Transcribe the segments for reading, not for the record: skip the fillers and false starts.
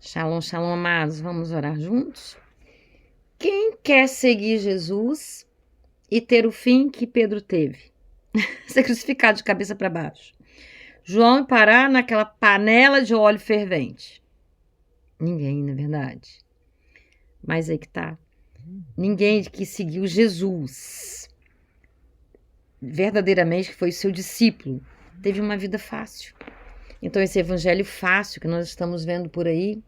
Shalom, shalom, amados. Vamos orar juntos? Quem quer seguir Jesus e ter o fim que Pedro teve? Ser crucificado de cabeça para baixo. João parar naquela panela de óleo fervente. Ninguém, na verdade. Mas aí que tá. Ninguém que seguiu Jesus, verdadeiramente, que foi seu discípulo, teve uma vida fácil. Então esse evangelho fácil que nós estamos vendo por aí,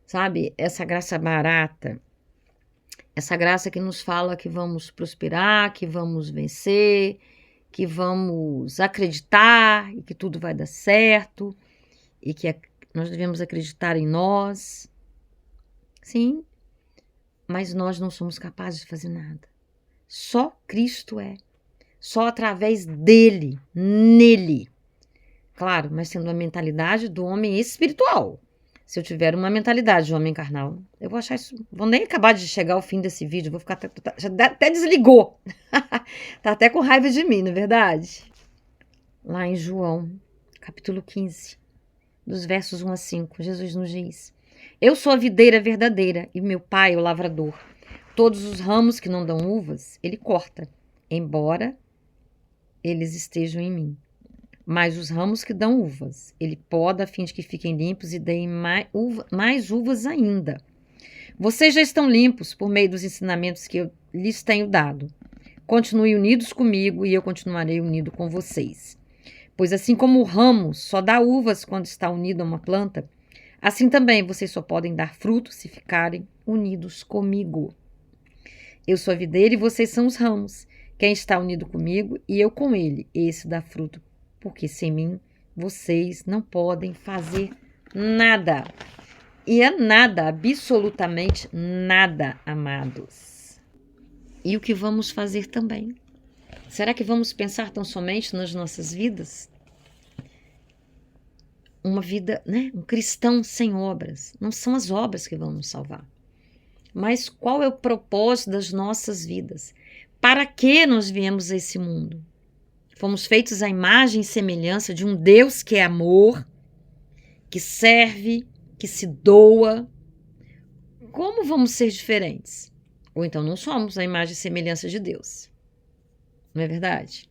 sabe? Essa graça barata, essa graça que nos fala que vamos prosperar, que vamos vencer, que vamos acreditar e que tudo vai dar certo e que nós devemos acreditar em nós. Sim, mas nós não somos capazes de fazer nada. Só Cristo é. Só através dele, nele. Claro, mas tendo a mentalidade do homem espiritual. Se eu tiver uma mentalidade de homem carnal, eu vou achar isso. Vou nem acabar de chegar ao fim desse vídeo, vou ficar já até desligou. Tá até com raiva de mim, não é verdade? Lá em João, capítulo 15, dos versos 1 a 5, Jesus nos diz: Eu sou a videira verdadeira e meu pai é o lavrador. Todos os ramos que não dão uvas, ele corta, embora eles estejam em mim. Mas os ramos que dão uvas, ele poda a fim de que fiquem limpos e deem mais uvas ainda. Vocês já estão limpos por meio dos ensinamentos que eu lhes tenho dado. Continuem unidos comigo e eu continuarei unido com vocês. Pois assim como o ramo só dá uvas quando está unido a uma planta, assim também vocês só podem dar frutos se ficarem unidos comigo. Eu sou a videira e vocês são os ramos. Quem está unido comigo e eu com ele, esse dá fruto, porque sem mim vocês não podem fazer nada. E é nada, absolutamente nada, amados. E o que vamos fazer também? Será que vamos pensar tão somente nas nossas vidas? Uma vida, né? Um cristão sem obras. Não são as obras que vão nos salvar. Mas qual é o propósito das nossas vidas? Para que nós viemos a esse mundo? Fomos feitos à imagem e semelhança de um Deus que é amor, que serve, que se doa. Como vamos ser diferentes? Ou então não somos a imagem e semelhança de Deus. Não é verdade?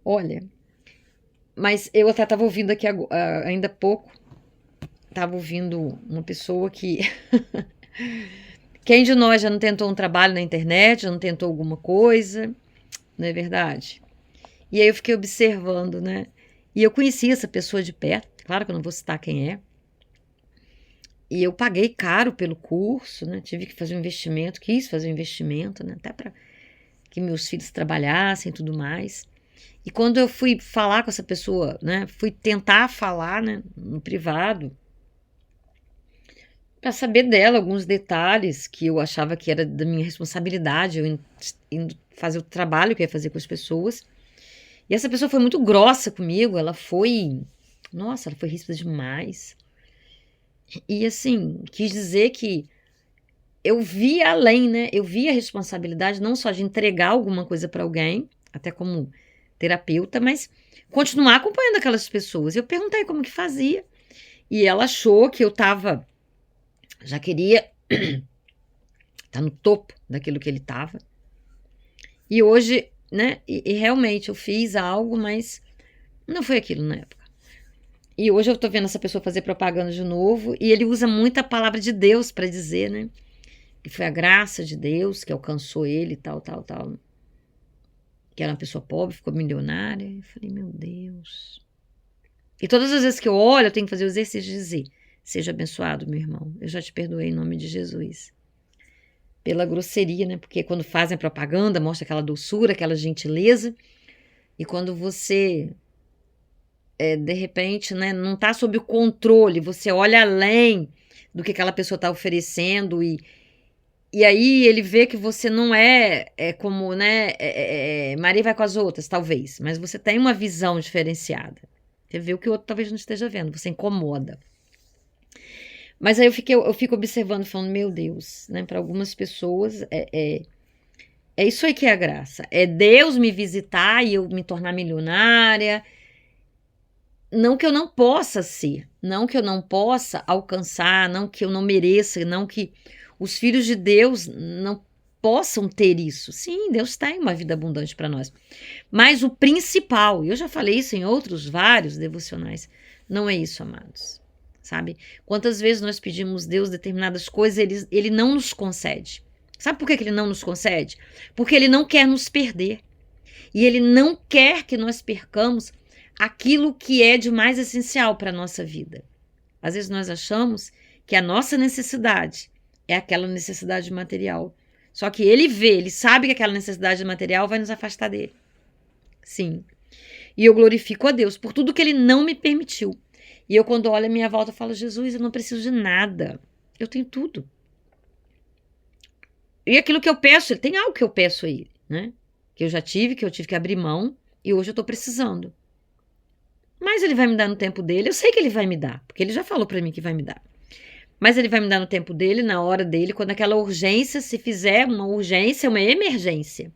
Olha, mas eu até estava ouvindo aqui ainda há pouco, estava ouvindo uma pessoa que... Quem de nós já não tentou um trabalho na internet, já não tentou alguma coisa, não é verdade? E aí eu fiquei observando, né? E eu conheci essa pessoa de perto, claro que eu não vou citar quem é. E eu paguei caro pelo curso, né? Tive que fazer um investimento, quis fazer um investimento, né? Até para que meus filhos trabalhassem e tudo mais. E quando eu fui falar com essa pessoa, né? Fui tentar falar, né? No privado, para saber dela alguns detalhes que eu achava que era da minha responsabilidade, eu indo fazer o trabalho que eu ia fazer com as pessoas. E essa pessoa foi muito grossa comigo, ela foi ríspida demais. E assim, quis dizer que eu vi além, né? Eu vi a responsabilidade não só de entregar alguma coisa para alguém, até como terapeuta, mas continuar acompanhando aquelas pessoas. Eu perguntei como que fazia. E ela achou que eu já queria estar no topo daquilo que ele estava. E hoje, né? E realmente eu fiz algo, mas não foi aquilo na época. E hoje eu tô vendo essa pessoa fazer propaganda de novo, e ele usa muita palavra de Deus para dizer, né? Que foi a graça de Deus que alcançou ele, tal. Que era uma pessoa pobre, ficou milionária. Eu falei, meu Deus. E todas as vezes que eu olho, eu tenho que fazer o exercício de dizer: seja abençoado, meu irmão. Eu já te perdoei em nome de Jesus. Pela grosseria, né? Porque quando fazem propaganda, mostra aquela doçura, aquela gentileza. E quando você... de repente, né, não está sob o controle, você olha além do que aquela pessoa está oferecendo e aí ele vê que você não é como, né, Maria vai com as outras, talvez, mas você tem uma visão diferenciada. Você vê o que o outro talvez não esteja vendo, você incomoda. Mas aí eu fico observando, falando, meu Deus, né, para algumas pessoas é isso aí que é a graça. É Deus me visitar e eu me tornar milionária. não que eu não possa ser, não que eu não possa alcançar, não que eu não mereça, não que os filhos de Deus não possam ter isso. Sim, Deus tem uma vida abundante para nós. Mas o principal, eu já falei isso em outros vários devocionais, não é isso, amados. Sabe? Quantas vezes nós pedimos Deus determinadas coisas, ele não nos concede. Sabe por que ele não nos concede? Porque ele não quer nos perder. E ele não quer que nós percamos aquilo que é de mais essencial para a nossa vida. Às vezes nós achamos que a nossa necessidade é aquela necessidade material. Só que ele sabe que aquela necessidade material vai nos afastar dele. Sim. E eu glorifico a Deus por tudo que ele não me permitiu. E eu, quando olho a minha volta, eu falo, Jesus, eu não preciso de nada. Eu tenho tudo. E aquilo que eu peço, tem algo que eu peço a ele, né? Que eu já tive, que eu tive que abrir mão, e hoje eu estou precisando. Mas ele vai me dar no tempo dele, eu sei que ele vai me dar, porque ele já falou para mim que vai me dar. Mas ele vai me dar no tempo dele, na hora dele, quando aquela urgência se fizer uma urgência, uma emergência,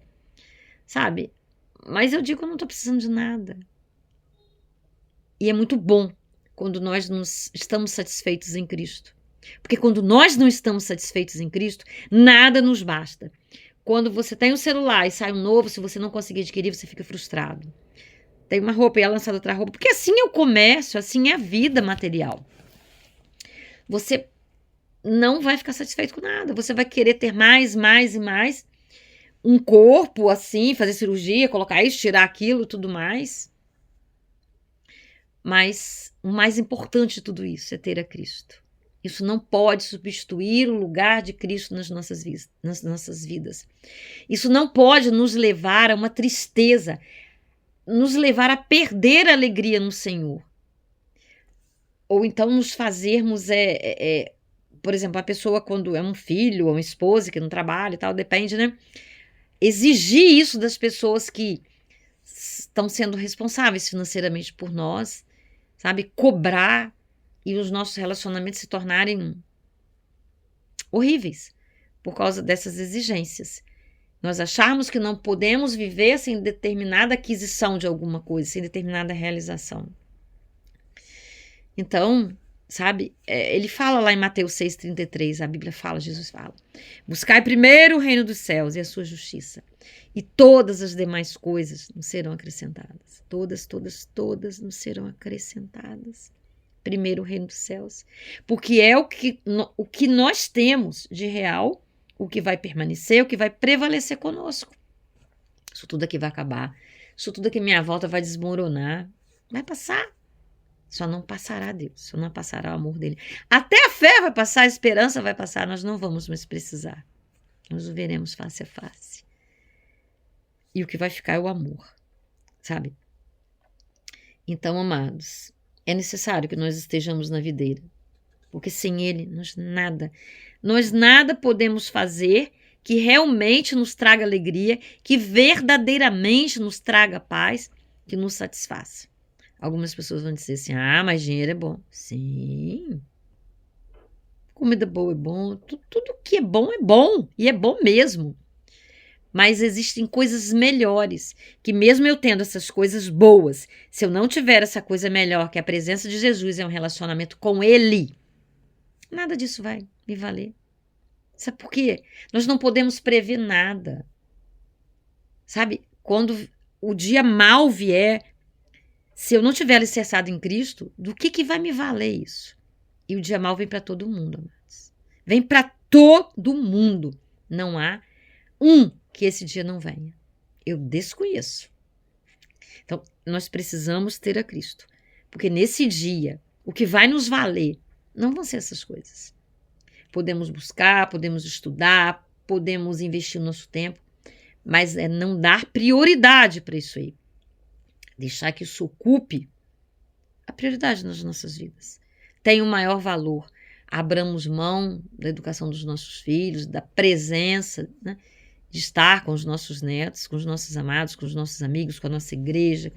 sabe? Mas eu digo, eu não estou precisando de nada. E é muito bom quando nós estamos satisfeitos em Cristo. Porque quando nós não estamos satisfeitos em Cristo, nada nos basta. Quando você tem um celular e sai um novo, se você não conseguir adquirir, você fica frustrado. Tem uma roupa e é lançada outra roupa. Porque assim é o comércio, assim é a vida material. Você não vai ficar satisfeito com nada. Você vai querer ter mais, mais e mais. Um corpo assim, fazer cirurgia, colocar isso, tirar aquilo, tudo mais. Mas o mais importante de tudo isso é ter a Cristo. Isso não pode substituir o lugar de Cristo nas nossas vidas. Isso não pode nos levar a uma tristeza, nos levar a perder a alegria no Senhor. Ou então nos fazermos, por exemplo, a pessoa quando é um filho ou uma esposa que não trabalha e tal, depende, né? Exigir isso das pessoas que estão sendo responsáveis financeiramente por nós, sabe? Cobrar e os nossos relacionamentos se tornarem horríveis por causa dessas exigências. Nós acharmos que não podemos viver sem determinada aquisição de alguma coisa, sem determinada realização. Então, sabe, ele fala lá em Mateus 6,33, a Bíblia fala, Jesus fala, buscai primeiro o reino dos céus e a sua justiça, e todas as demais coisas nos serão acrescentadas. Todas nos serão acrescentadas. Primeiro o reino dos céus, porque é o que nós temos de real, o que vai permanecer, o que vai prevalecer conosco. Isso tudo aqui vai acabar, isso tudo aqui minha volta vai desmoronar, vai passar. Só não passará Deus, só não passará o amor dele. Até a fé vai passar, a esperança vai passar, nós não vamos mais precisar. Nós o veremos face a face. E o que vai ficar é o amor, sabe? Então, amados, é necessário que nós estejamos na videira, porque sem ele nós nada podemos fazer que realmente nos traga alegria, que verdadeiramente nos traga paz, que nos satisfaça. Algumas pessoas vão dizer assim, mas dinheiro é bom. Sim, comida boa é bom, tudo que é bom, e é bom mesmo. Mas existem coisas melhores, que mesmo eu tendo essas coisas boas, se eu não tiver essa coisa melhor, que a presença de Jesus é um relacionamento com Ele, nada disso vai me valer. Sabe por quê? Nós não podemos prever nada. Sabe? Quando o dia mal vier, se eu não tiver alicerçado em Cristo, do que vai me valer isso? E o dia mal vem para todo mundo, amados. Vem para todo mundo. Não há que esse dia não venha. Eu desconheço. Então, nós precisamos ter a Cristo. Porque nesse dia, o que vai nos valer não vão ser essas coisas. Podemos buscar, podemos estudar, podemos investir o nosso tempo, mas é não dar prioridade para isso aí. Deixar que isso ocupe a prioridade nas nossas vidas. Tem um maior valor. Abramos mão da educação dos nossos filhos, da presença, né? De estar com os nossos netos, com os nossos amados, com os nossos amigos, com a nossa igreja,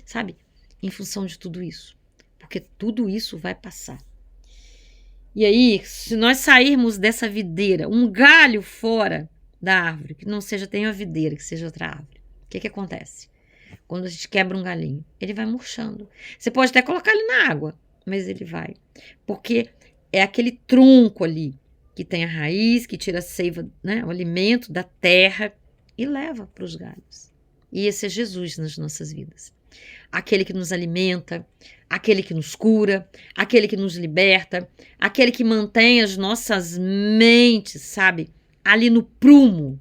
sabe? Em função de tudo isso. Porque tudo isso vai passar. E aí, se nós sairmos dessa videira, um galho fora da árvore, que não seja, tem uma videira, que seja outra árvore, o que acontece? Quando a gente quebra um galinho, ele vai murchando. Você pode até colocar ele na água, mas ele vai. Porque é aquele tronco ali que tem a raiz, que tira a seiva, né, o alimento da terra e leva para os galhos. E esse é Jesus nas nossas vidas. Aquele que nos alimenta, aquele que nos cura, aquele que nos liberta, aquele que mantém as nossas mentes, sabe, ali no prumo,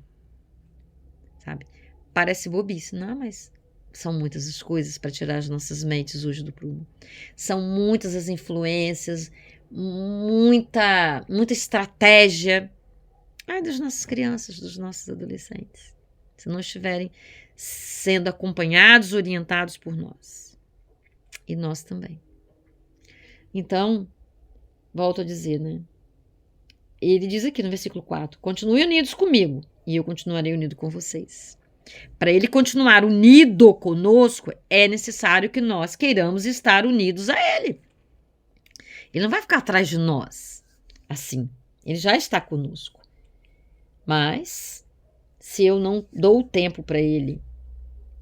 sabe? Parece bobice, não, mas são muitas as coisas para tirar as nossas mentes hoje do prumo. São muitas as influências, muita estratégia. Ai, das nossas crianças, dos nossos adolescentes, se não estiverem sendo acompanhados, orientados por nós. E nós também. Então, volto a dizer, né? Ele diz aqui no versículo 4, continue unidos comigo e eu continuarei unido com vocês. Para ele continuar unido conosco, é necessário que nós queiramos estar unidos a ele. Ele não vai ficar atrás de nós, assim. Ele já está conosco. Mas, se eu não dou tempo para ele,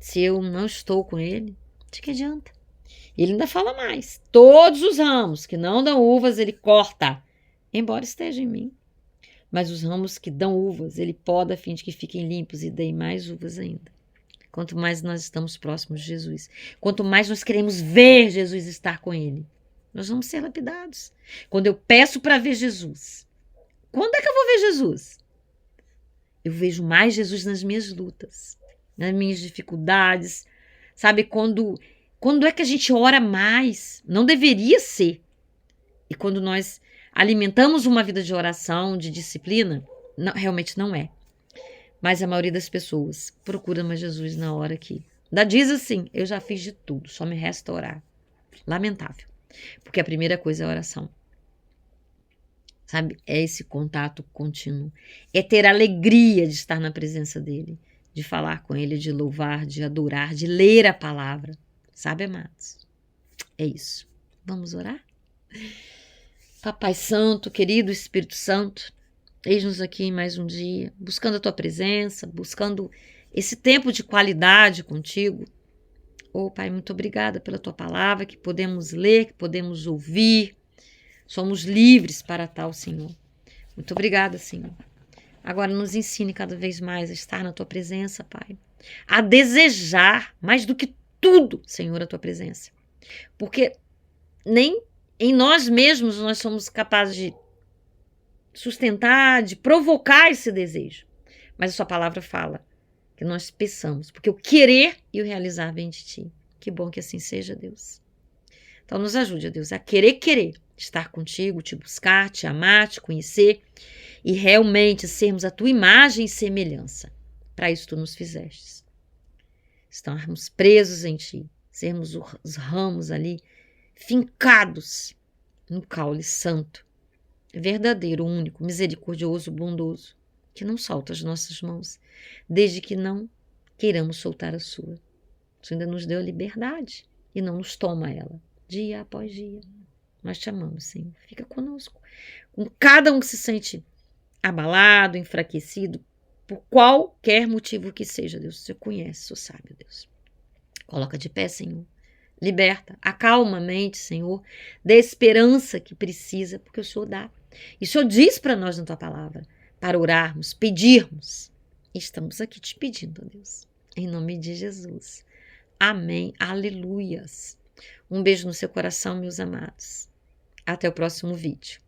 se eu não estou com ele, de que adianta? Ele ainda fala mais. Todos os ramos que não dão uvas, ele corta, embora esteja em mim. Mas os ramos que dão uvas, ele poda a fim de que fiquem limpos e deem mais uvas ainda. Quanto mais nós estamos próximos de Jesus, quanto mais nós queremos ver Jesus estar com ele, nós vamos ser lapidados. Quando eu peço para ver Jesus, quando é que eu vou ver Jesus? Eu vejo mais Jesus nas minhas lutas, nas minhas dificuldades, sabe? Quando é que a gente ora mais? Não deveria ser. E quando nós alimentamos uma vida de oração, de disciplina, não, realmente não é. Mas a maioria das pessoas procura mais Jesus na hora que diz assim, eu já fiz de tudo, só me resta orar. Lamentável. Porque a primeira coisa é a oração. Sabe? É esse contato contínuo. É ter alegria de estar na presença dele, de falar com ele, de louvar, de adorar, de ler a palavra. Sabe, amados? É isso. Vamos orar? Papai Santo, querido Espírito Santo, eis-nos aqui em mais um dia, buscando a tua presença, buscando esse tempo de qualidade contigo. Oh, Pai, muito obrigada pela tua palavra, que podemos ler, que podemos ouvir. Somos livres para tal, Senhor. Muito obrigada, Senhor. Agora nos ensine cada vez mais a estar na tua presença, Pai. A desejar mais do que tudo, Senhor, a tua presença. Porque nem em nós mesmos nós somos capazes de sustentar, de provocar esse desejo. Mas a sua palavra fala que nós peçamos, porque o querer e o realizar vem de ti. Que bom que assim seja, Deus. Então nos ajude, Deus, a querer estar contigo, te buscar, te amar, te conhecer e realmente sermos a tua imagem e semelhança. Para isso tu nos fizestes. Estarmos presos em ti, sermos os ramos ali, fincados no caule santo, verdadeiro, único, misericordioso, bondoso, que não solta as nossas mãos, desde que não queiramos soltar a sua. Tu ainda nos deu a liberdade e não nos toma ela, dia após dia. Nós te amamos, Senhor. Fica conosco. Com cada um que se sente abalado, enfraquecido, por qualquer motivo que seja, Deus. Você conhece, você sabe, Deus. Coloca de pé, Senhor. Liberta, acalma a mente, Senhor. Dê a esperança que precisa, porque o Senhor dá. E o Senhor diz para nós na tua palavra, para orarmos, pedirmos. E estamos aqui te pedindo, ó Deus. Em nome de Jesus. Amém. Aleluias. Um beijo no seu coração, meus amados. Até o próximo vídeo.